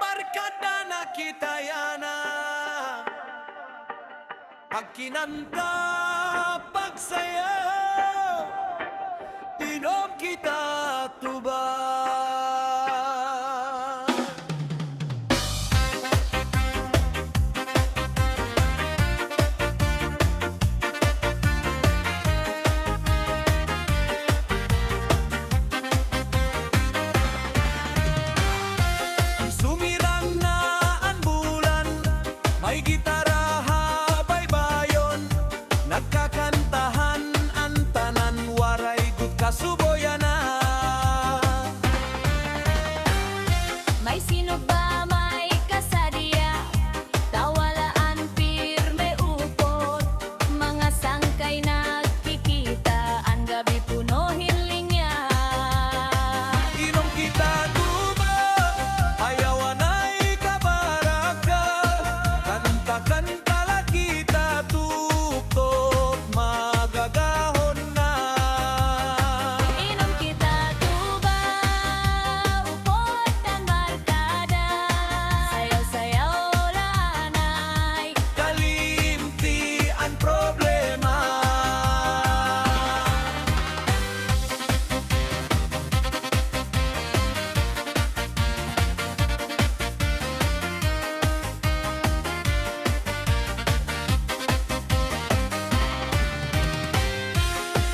Barkada na kita yana, pag kinanta, pagsayaw, inom kita tubag. Sumirang na ang bulan, may gitara habay-bayon, nagkakantahan ang tanan, waray gud kasuboyan na. May sino ba may kasadiya, tawalaan pirme upot, mga sangkay nagkikita, ang gabi puno hilingya. Inom kita tubag, ayawan ay kabaraka, kanta-kanta la kita tuktok, magagahon na. Inom kita tuba, upot ang barkada, sayaw-sayaw lanay. Kalimti ang problema.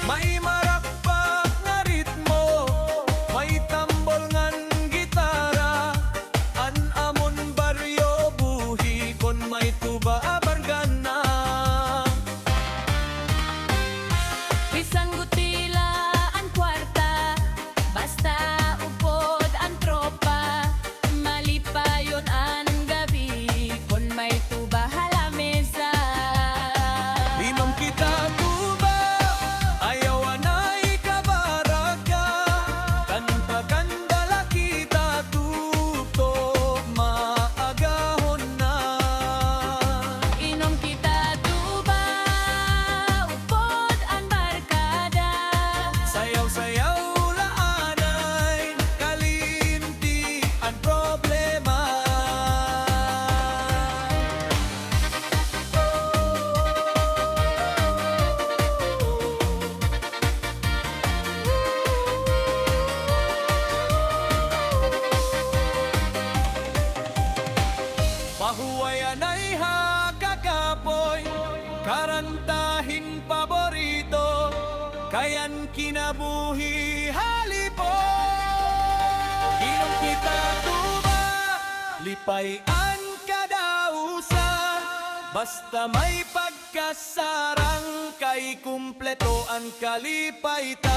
May marakpak nga ritmo, may tambol ngan gitara, an amon baryo buhi kon may tuba bargana. Bisan gutila ang kwarta, basta upod ang tropa, malipayon ang gabi, kung may tuba halamesa. Inom kita tuba, ayawan ay kabaraka, kanta-kanta la kita tuktok, maagahon na. Inom kita tuba, upod ang barkada, Sayaw-sayaw laanay, kalimti ang problema. Pahuwayan ay hakakapoy, karantahin paborito, kayan kinabuhi halipo. Inom kita tuba, lipayan kadausan, basta may pagkasarang kay kumpleto ang kalipaitan.